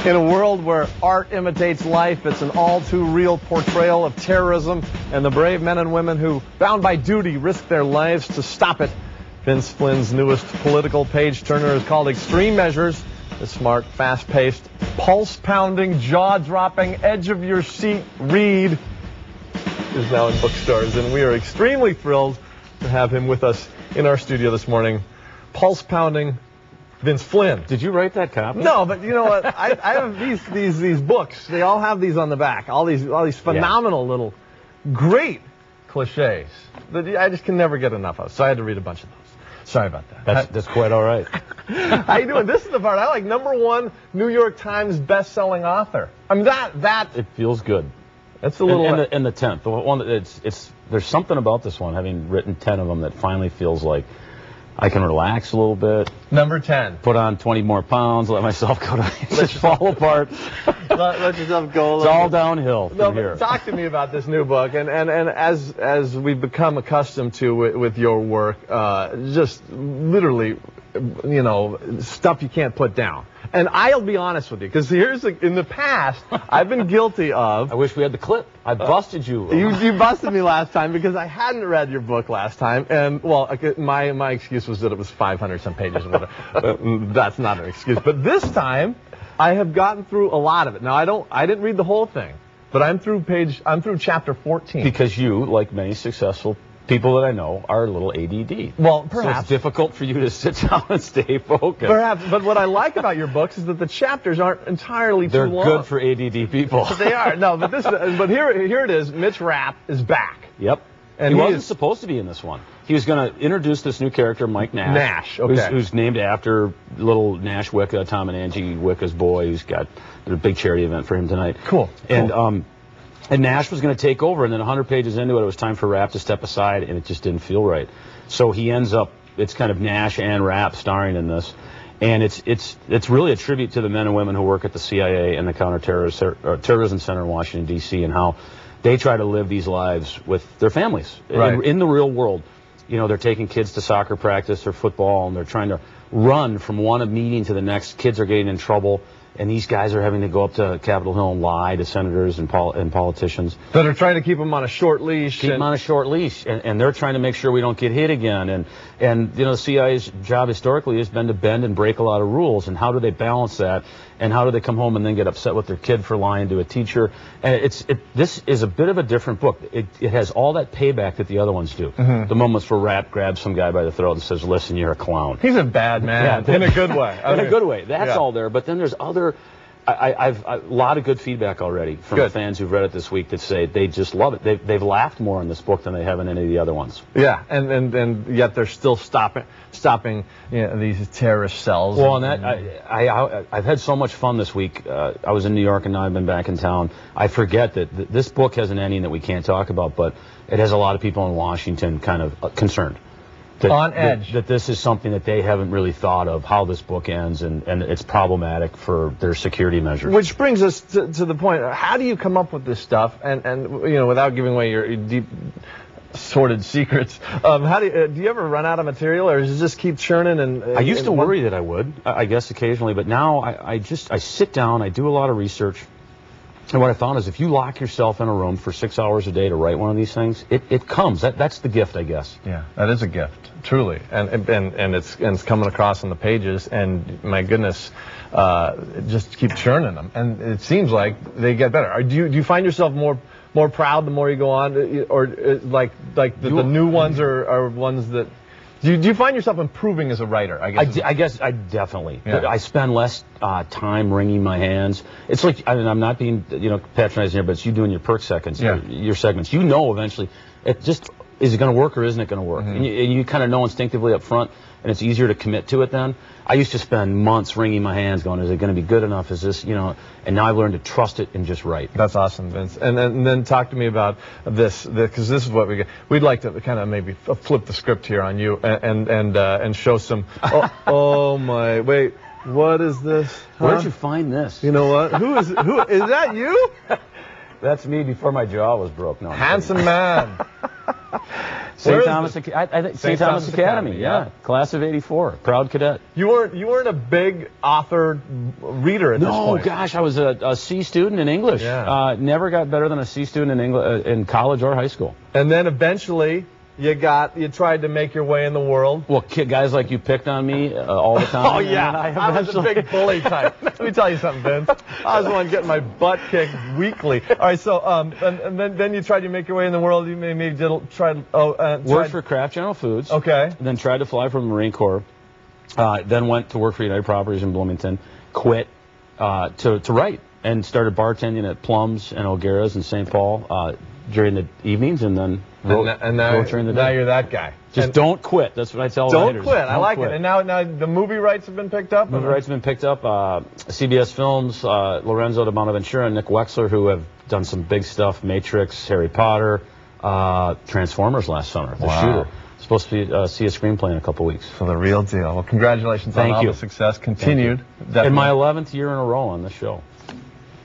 In a world where art imitates life, it's an all-too-real portrayal of terrorism and the brave men and women who, bound by duty, risk their lives to stop it. Vince Flynn's newest political page-turner is called Extreme Measures. The smart, fast-paced, pulse-pounding, jaw-dropping, edge-of-your-seat read is now in bookstores, and we are extremely thrilled to have him with us in our studio this morning. Pulse-pounding Vince Flynn. Did you write that copy? No, but you know what? I have these books. They all have these on the back. All these phenomenal little, great cliches that I just can never get enough of. So I had to read a bunch of those. Sorry about that. That's quite all right. How you doing? This is the part I like. #1 New York Times best-selling author. I mean that it feels good. That's a little. And the 10th, the one that it's there's something about this one, having written 10 of them, that finally feels like I can relax a little bit. #10. Put on 20 more pounds. Let myself go to just fall apart. Let yourself go. It's all downhill from here. Talk to me about this new book, and as we've become accustomed to with your work, just literally, you know, stuff you can't put down. And I'll be honest with you, because in the past, I've been guilty of. I wish we had the clip. I busted you. You busted me last time because I hadn't read your book last time, and well, my excuse was that it was 500 some pages. Or whatever. That's not an excuse. But this time, I have gotten through a lot of it. Now I didn't read the whole thing, but I'm through chapter 14. Because you, like many successful people that I know, are a little ADD. Well, perhaps. So it's difficult for you to sit down and stay focused. Perhaps, but what I like about your books is that the chapters aren't entirely too long. They're good for ADD people. They are. No, but here it is. Mitch Rapp is back. Yep. And he wasn't supposed to be in this one. He was going to introduce this new character, Mike Nash. Nash, okay. Who's named after little Nash Wicca, Tom and Angie Wicca's boy, who's got a big charity event for him tonight. Cool. And Nash was going to take over, and then 100 pages into it was time for Rapp to step aside, and it just didn't feel right. So he ends up, it's kind of Nash and Rapp starring in this, and it's really a tribute to the men and women who work at the CIA and the Counterterrorism Center in Washington, D.C., and how they try to live these lives with their families. Right. In the real world. You know, they're taking kids to soccer practice or football, and they're trying to run from one meeting to the next. Kids are getting in trouble. And these guys are having to go up to Capitol Hill and lie to senators and politicians. That are trying to keep them on a short leash. Keep them on a short leash. And they're trying to make sure we don't get hit again. And you know, the CIA's job historically has been to bend and break a lot of rules. And how do they balance that? And how do they come home and then get upset with their kid for lying to a teacher? And this is a bit of a different book. It has all that payback that the other ones do. Mm-hmm. The moments where Rapp grabs some guy by the throat and says, "Listen, you're a clown." He's a bad man. Yeah, in a good way. In a good way. That's all there. But then there's other. I've a lot of good feedback already from fans who've read it this week that say they just love it. They've laughed more in this book than they have in any of the other ones. Yeah, and yet they're still stopping these terrorist cells. Well, and that I've had so much fun this week. I was in New York and now I've been back in town. I forget that this book has an ending that we can't talk about, but it has a lot of people in Washington kind of concerned. On edge. That this is something that they haven't really thought of, how this book ends, and it's problematic for their security measures. Which brings us to the point, how do you come up with this stuff, and you know, without giving away your deep, sordid secrets, how do you ever run out of material, or does it just keep churning? And I used to worry that I would, I guess occasionally, but now I sit down, I do a lot of research. And what I found is if you lock yourself in a room for 6 hours a day to write one of these things, it comes. That's the gift, I guess. Yeah, that is a gift, truly. And it's coming across on the pages, and my goodness, just keep churning them. And it seems like they get better. Do you find yourself more proud the more you go on, or like the new ones are ones that... Do you find yourself improving as a writer? I guess I definitely. Yeah. I spend less time wringing my hands. It's like, I mean, I'm not being patronizing here, but it's you doing your perk seconds, your segments. You know eventually, is it going to work or isn't it going to work? Mm-hmm. And you kind of know instinctively up front, and it's easier to commit to it then. I used to spend months wringing my hands going, is it going to be good enough? Is this, and now I've learned to trust it and just write. That's awesome, Vince. And then talk to me about this, because this is what we'd like to kind of maybe flip the script here on you and show some, oh my, wait, what is this? Huh? Where'd you find this? You know what? Who is that you? That's me before my jaw was broke. No, handsome man. St. Thomas, I think St. Thomas Academy, yeah. Class of '84, proud cadet. You weren't a big author reader at this point. No, gosh, I was a C student in English. Yeah. Never got better than a C student in English in college or high school. And then eventually you tried to make your way in the world. Well, guys like you picked on me all the time. Oh, yeah. I was a big bully type. Let me tell you something, Vince. I was the one getting my butt kicked weekly. All right, so and then you tried to make your way in the world. You maybe worked for Kraft General Foods. Okay. Then tried to fly for the Marine Corps. Then went to work for United Properties in Bloomington. Quit to write and started bartending at Plum's and O'Gara's in St. Paul during the evenings, and then wrote during the day. Now you're that guy. Just don't quit. That's what I tell writers. Don't quit. I like it. And now the movie rights have been picked up? Movie rights have been picked up. CBS Films, Lorenzo de Bonaventura and Nick Wexler, who have done some big stuff, Matrix, Harry Potter, Transformers last summer, The Shooter. Supposed to see a screenplay in a couple weeks. So the real deal. Well, congratulations on all the success. Continued. In my 11th year in a row on the show.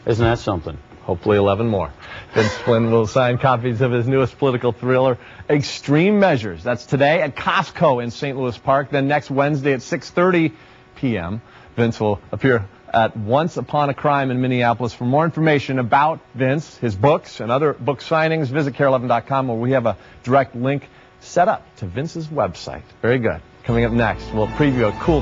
Isn't that something? Hopefully 11 more. Vince Flynn will sign copies of his newest political thriller, Extreme Measures. That's today at Costco in St. Louis Park. Then next Wednesday at 6:30 p.m., Vince will appear at Once Upon a Crime in Minneapolis. For more information about Vince, his books, and other book signings, visit KARE11.com, where we have a direct link set up to Vince's website. Very good. Coming up next, we'll preview a cool